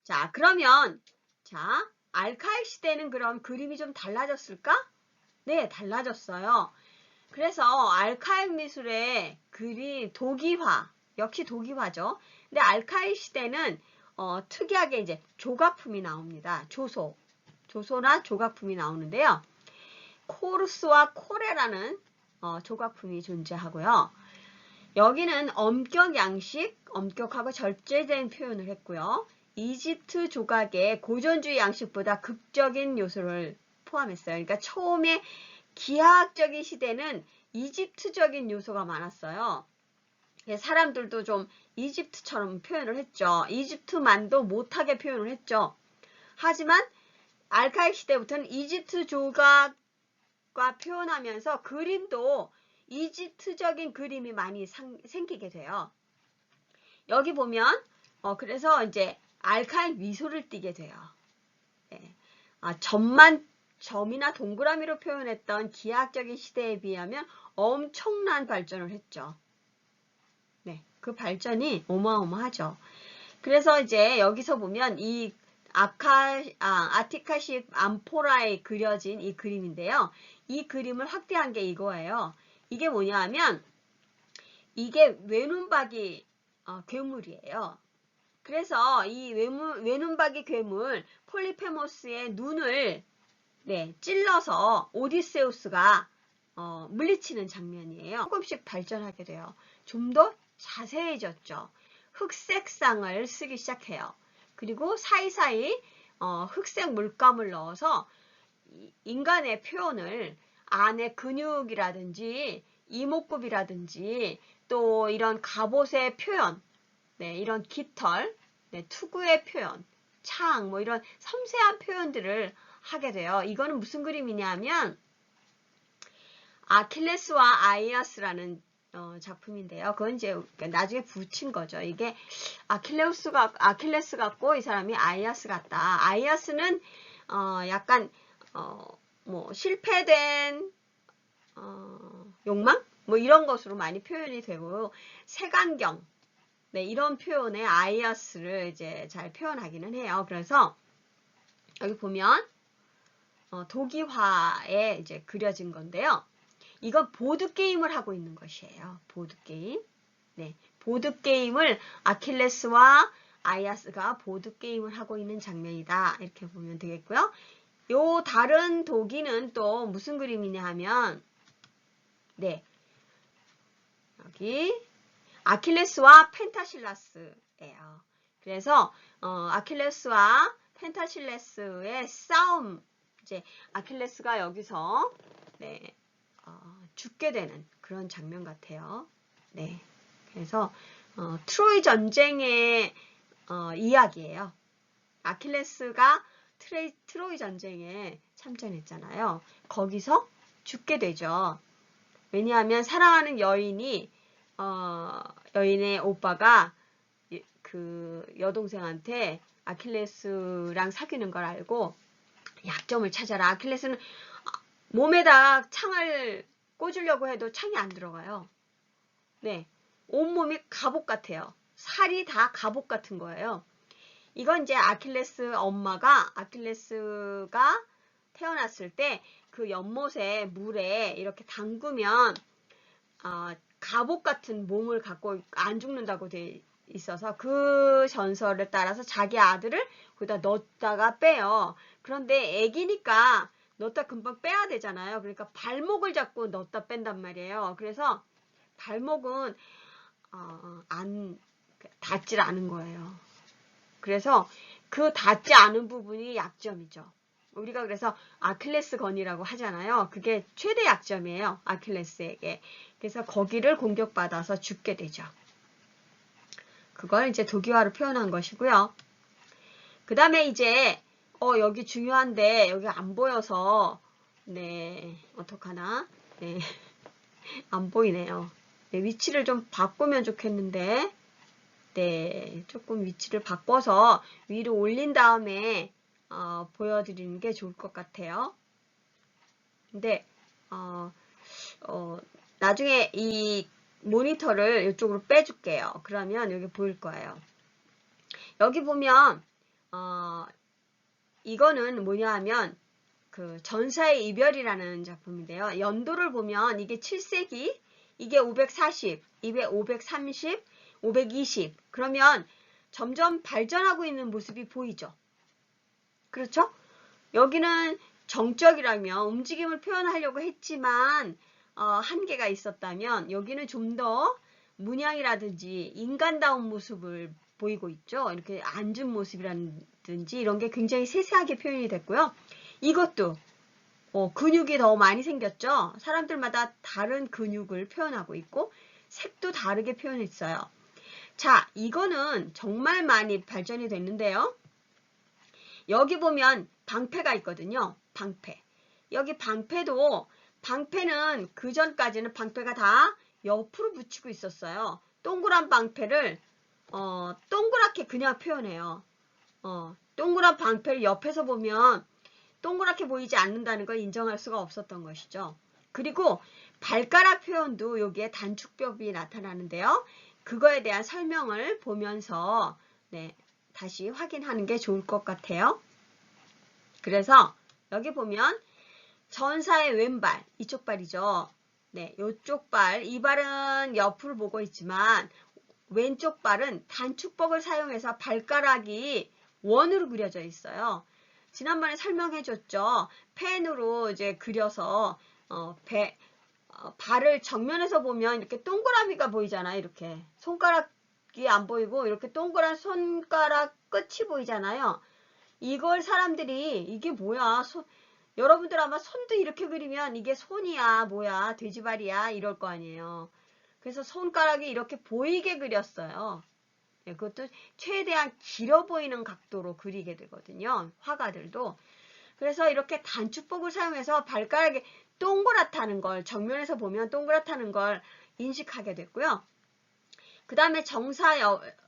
자, 그러면 자, 알카일 시대는 그럼 그림이 좀 달라졌을까? 네, 달라졌어요. 그래서 알카일 미술의 그림 도기화, 역시 도기화죠. 근데 알카일 시대는 특이하게 이제 조각품이 나옵니다. 조소나 조각품이 나오는데요. 코르스와 코레라는 조각품이 존재하고요. 여기는 엄격 양식, 엄격하고 절제된 표현을 했고요. 이집트 조각의 고전주의 양식보다 극적인 요소를 포함했어요. 그러니까 처음에 기하학적인 시대는 이집트적인 요소가 많았어요. 사람들도 좀 이집트처럼 표현을 했죠. 이집트만도 못하게 표현을 했죠. 하지만 알카일 시대부터는 이집트 조각과 표현하면서 그림도 이집트적인 그림이 많이 생기게 돼요. 여기 보면 그래서 이제 알카일 미소를 띠게 돼요. 네. 점이나 동그라미로 표현했던 기하학적인 시대에 비하면 엄청난 발전을 했죠. 네, 그 발전이 어마어마하죠. 그래서 이제 여기서 보면 이 아티카십 암포라에 그려진 이 그림인데요. 이 그림을 확대한 게 이거예요. 이게 뭐냐 하면 이게 외눈박이 괴물이에요. 그래서 이 외눈박이 괴물 폴리페모스의 눈을 찔러서 오디세우스가 물리치는 장면이에요. 조금씩 발전하게 돼요. 좀 더 자세해졌죠. 흑색상을 쓰기 시작해요. 그리고 사이사이 흑색 물감을 넣어서 인간의 표현을 안에 근육이라든지 이목구비라든지 또 이런 갑옷의 표현, 이런 깃털, 투구의 표현, 창, 뭐 이런 섬세한 표현들을 하게 돼요. 이거는 무슨 그림이냐면 아킬레스와 아이아스라는 작품인데요. 그건 이제 나중에 붙인 거죠. 이게 아킬레스 같고 이 사람이 아이아스 같다. 아이아스는 약간 뭐 실패된 욕망? 뭐 이런 것으로 많이 표현이 되고 색안경 이런 표현에 아이아스를 이제 잘 표현하기는 해요. 그래서 여기 보면 도기화에 이제 그려진 건데요. 이건 보드게임을 하고 있는 것이에요. 보드게임. 네. 보드게임을 아킬레스와 아이아스가 보드게임을 하고 있는 장면이다. 이렇게 보면 되겠고요. 요 다른 도기는 또 무슨 그림이냐 하면 여기 아킬레스와 펜타실라스예요. 그래서 아킬레스와 펜타실레스의 싸움, 이제 아킬레스가 여기서 죽게 되는 그런 장면 같아요. 네, 그래서 트로이 전쟁의 이야기예요. 아킬레스가 트로이 전쟁에 참전했잖아요. 거기서 죽게 되죠. 왜냐하면 사랑하는 여인이 여인의 오빠가 그 여동생한테 아킬레스랑 사귀는 걸 알고 약점을 찾아라. 아킬레스는 몸에다 창을 꽂으려고 해도 창이 안 들어가요. 네, 온몸이 갑옷 같아요. 살이 다 갑옷 같은 거예요. 이건 이제 아킬레스 엄마가 아킬레스가 태어났을 때 그 연못에 물에 이렇게 담그면 갑옷 같은 몸을 갖고 안 죽는다고 돼 있어서 그 전설을 따라서 자기 아들을 거기다 넣었다가 빼요. 그런데 애기니까 넣었다 금방 빼야 되잖아요. 그러니까 발목을 잡고 넣었다 뺀단 말이에요. 그래서 발목은 닿질 않은 거예요. 그래서 그 닿지 않은 부분이 약점이죠. 우리가 그래서 아킬레스 건이라고 하잖아요. 그게 최대 약점이에요. 아킬레스에게. 그래서 거기를 공격받아서 죽게 되죠. 그걸 이제 도기화로 표현한 것이고요. 그 다음에 이제 여기 중요한데 여기 안 보여서 어떡하나 안 보이네요. 위치를 좀 바꾸면 좋겠는데 조금 위치를 바꿔서 위로 올린 다음에 보여드리는 게 좋을 것 같아요. 근데 나중에 이 모니터를 이쪽으로 빼줄게요. 그러면 여기 보일 거예요. 여기 보면 이거는 뭐냐 하면 그 전사의 이별이라는 작품인데요. 연도를 보면 이게 7세기, 이게 540, 이게 530, 520. 그러면 점점 발전하고 있는 모습이 보이죠. 그렇죠? 여기는 정적이라면 움직임을 표현하려고 했지만 한계가 있었다면 여기는 좀 더 문양이라든지 인간다운 모습을 보이고 있죠. 이렇게 앉은 모습이라든지 이런 게 굉장히 세세하게 표현이 됐고요. 이것도 근육이 더 많이 생겼죠. 사람들마다 다른 근육을 표현하고 있고 색도 다르게 표현했어요. 자, 이거는 정말 많이 발전이 됐는데요. 여기 보면 방패가 있거든요. 방패. 여기 방패는 그 전까지는 방패가 다 옆으로 붙이고 있었어요. 동그란 방패를 동그랗게 그냥 표현해요. 동그란 방패를 옆에서 보면 동그랗게 보이지 않는다는 걸 인정할 수가 없었던 것이죠. 그리고 발가락 표현도 여기에 단축법이 나타나는데요. 그거에 대한 설명을 보면서 다시 확인하는 게 좋을 것 같아요. 그래서 여기 보면 전사의 왼발, 이쪽 발이죠. 네, 이쪽 발, 이 발은 옆을 보고 있지만 왼쪽 발은 단축법을 사용해서 발가락이 원으로 그려져 있어요. 지난번에 설명해 줬죠. 펜으로 이제 그려서 발을 정면에서 보면 이렇게 동그라미가 보이잖아요. 이렇게 손가락이 안 보이고 이렇게 동그란 손가락 끝이 보이잖아요. 이걸 사람들이 이게 뭐야? 여러분들 아마 손도 이렇게 그리면 이게 손이야, 뭐야, 돼지발이야 이럴 거 아니에요. 그래서 손가락이 이렇게 보이게 그렸어요. 그것도 최대한 길어 보이는 각도로 그리게 되거든요. 화가들도. 그래서 이렇게 단축법을 사용해서 발가락이 동그랗다는 걸, 정면에서 보면 동그랗다는 걸 인식하게 됐고요. 그 다음에 정사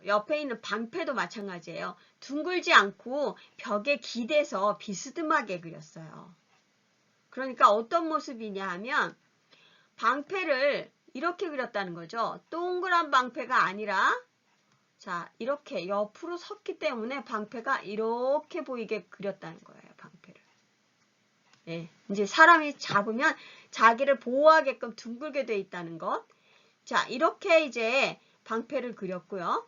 옆에 있는 방패도 마찬가지예요. 둥글지 않고 벽에 기대서 비스듬하게 그렸어요. 그러니까 어떤 모습이냐 하면 방패를 이렇게 그렸다는 거죠. 동그란 방패가 아니라 자, 이렇게 옆으로 섰기 때문에 방패가 이렇게 보이게 그렸다는 거예요. 방패를. 네, 이제 사람이 잡으면 자기를 보호하게끔 둥글게 돼 있다는 것. 자, 이렇게 이제 방패를 그렸고요.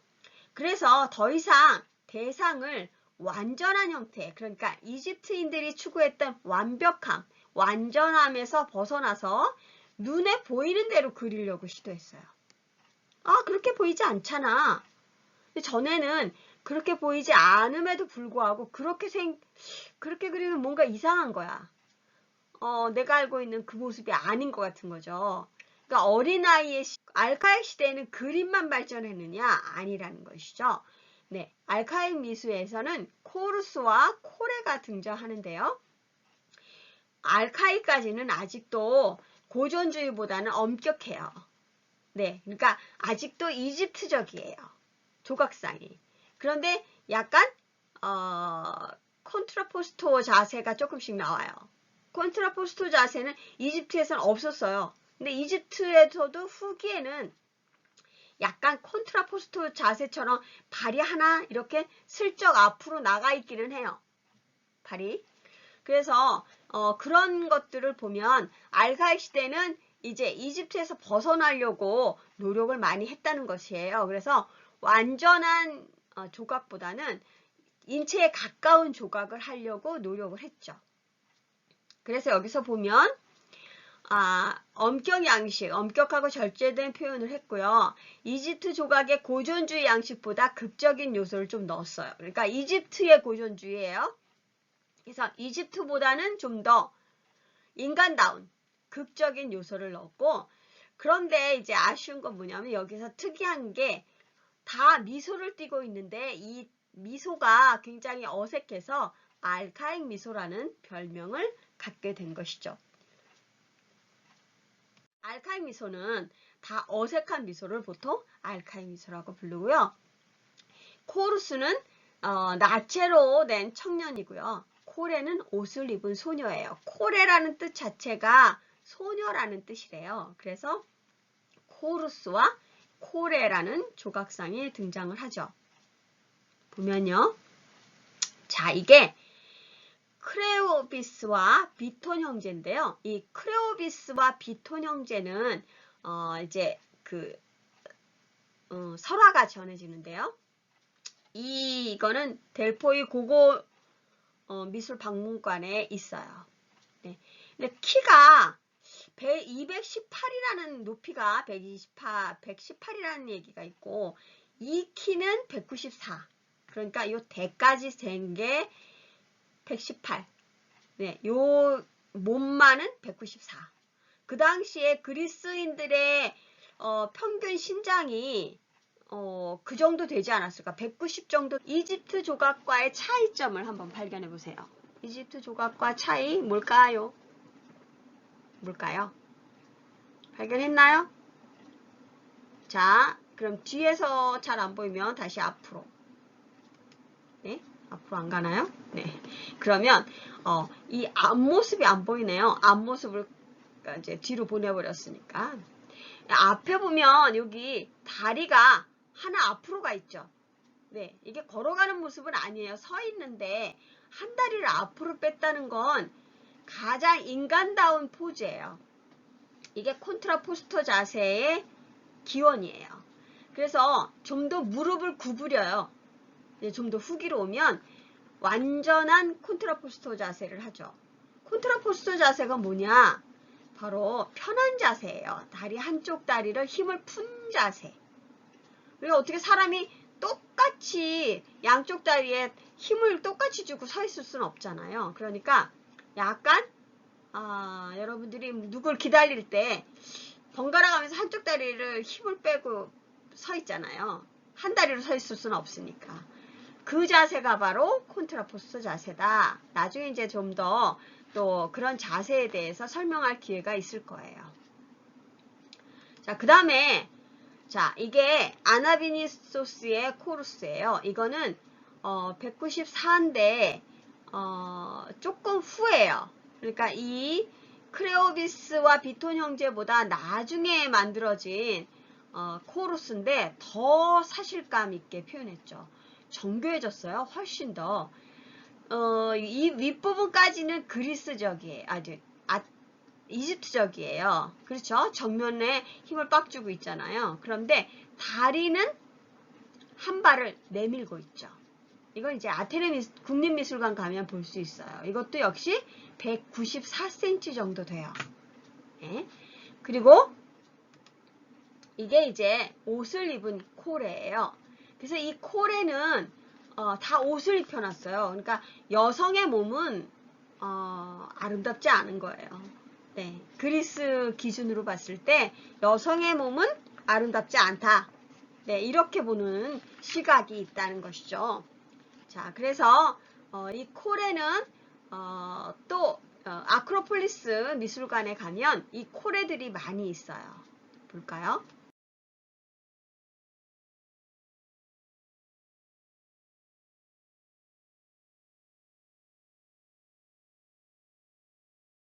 그래서 더 이상 대상을 완전한 형태, 그러니까 이집트인들이 추구했던 완벽함, 완전함에서 벗어나서 눈에 보이는 대로 그리려고 시도했어요. 그렇게 보이지 않잖아. 전에는 그렇게 보이지 않음에도 불구하고 그렇게 그리면 뭔가 이상한 거야. 내가 알고 있는 그 모습이 아닌 것 같은 거죠. 그러니까 어린아이의 알카익 시대에는 그림만 발전했느냐? 아니라는 것이죠. 네, 알카익 미술에서는 코루스와 코레가 등장하는데요. 알카익까지는 아직도 고전주의보다는 엄격해요. 네, 그러니까 아직도 이집트적이에요. 조각상이. 그런데 약간 콘트라포스토 자세가 조금씩 나와요. 콘트라포스토 자세는 이집트에서는 없었어요. 근데 이집트에서도 후기에는 약간 콘트라포스토 자세처럼 발이 하나 이렇게 슬쩍 앞으로 나가 있기는 해요. 발이. 그래서 그런 것들을 보면 알카익 시대는 이제 이집트에서 벗어나려고 노력을 많이 했다는 것이에요. 그래서 완전한 조각보다는 인체에 가까운 조각을 하려고 노력을 했죠. 그래서 여기서 보면 엄격 양식, 엄격하고 절제된 표현을 했고요. 이집트 조각의 고전주의 양식보다 극적인 요소를 좀 넣었어요. 그러니까 이집트의 고전주의예요. 그래서 이집트보다는 좀 더 인간다운 극적인 요소를 넣었고, 그런데 이제 아쉬운 건 뭐냐면 여기서 특이한 게 다 미소를 띠고 있는데 이 미소가 굉장히 어색해서 알카익 미소라는 별명을 갖게 된 것이죠. 알카익 미소는 다 어색한 미소를 보통 알카익 미소라고 부르고요. 코루스는 나체로 된 청년이고요. 코레는 옷을 입은 소녀예요. 코레라는 뜻 자체가 소녀라는 뜻이래요. 그래서 코루스와 코레라는 조각상이 등장을 하죠. 보면요. 자, 이게 크레오비스와 비톤 형제인데요. 이 크레오비스와 비톤 형제는 이제 설화가 전해지는데요. 이거는 델포이 고고 미술 박물관에 있어요. 네. 근데 키가 218이라는 높이가 118이라는 얘기가 있고 이 키는 194. 그러니까 요 대까지 된 게 118. 네, 요 몸만은 194. 그 당시에 그리스인들의 평균 신장이 그 정도 되지 않았을까? 190 정도. 이집트 조각과의 차이점을 한번 발견해 보세요. 이집트 조각과 차이 뭘까요? 뭘까요? 발견했나요? 자, 그럼 뒤에서 잘 안 보이면 다시 앞으로. 네? 앞으로 안 가나요? 네. 그러면 이 앞모습이 안 보이네요. 앞모습을 이제 뒤로 보내버렸으니까. 앞에 보면 여기 다리가 하나 앞으로 가 있죠. 네, 이게 걸어가는 모습은 아니에요. 서 있는데 한 다리를 앞으로 뺐다는 건 가장 인간다운 포즈예요. 이게 콘트라포스토 자세의 기원이에요. 그래서 좀 더 무릎을 구부려요. 좀 더 후기로 오면 완전한 콘트라포스토 자세를 하죠. 콘트라포스토 자세가 뭐냐? 바로 편한 자세예요. 다리 한쪽 다리를 힘을 푼 자세. 그러니까 어떻게 사람이 똑같이 양쪽 다리에 힘을 똑같이 주고 서 있을 수는 없잖아요. 그러니까 약간 여러분들이 누굴 기다릴 때 번갈아 가면서 한쪽 다리를 힘을 빼고 서 있잖아요. 한 다리로 서 있을 수는 없으니까. 그 자세가 바로 콘트라포스토 자세다. 나중에 이제 좀 더 또 그런 자세에 대해서 설명할 기회가 있을 거예요. 자, 그 다음에 자, 이게 아나비니소스의 코루스예요. 이거는 194인데 조금 후예요. 그러니까 이 크레오비스와 비톤 형제보다 나중에 만들어진 코루스인데 더 사실감 있게 표현했죠. 정교해졌어요. 훨씬 더. 이 윗부분까지는 그리스적이에요. 이집트적이에요. 그렇죠? 정면에 힘을 빡 주고 있잖아요. 그런데 다리는 한 발을 내밀고 있죠. 이건 이제 아테네 국립미술관 가면 볼 수 있어요. 이것도 역시 194cm 정도 돼요. 네. 그리고 이게 이제 옷을 입은 코레예요. 그래서 이 코레는 다 옷을 입혀놨어요. 그러니까 여성의 몸은 아름답지 않은 거예요. 네, 그리스 기준으로 봤을 때 여성의 몸은 아름답지 않다. 네, 이렇게 보는 시각이 있다는 것이죠. 자, 그래서 이 코레는 또 아크로폴리스 미술관에 가면 이 코레들이 많이 있어요. 볼까요?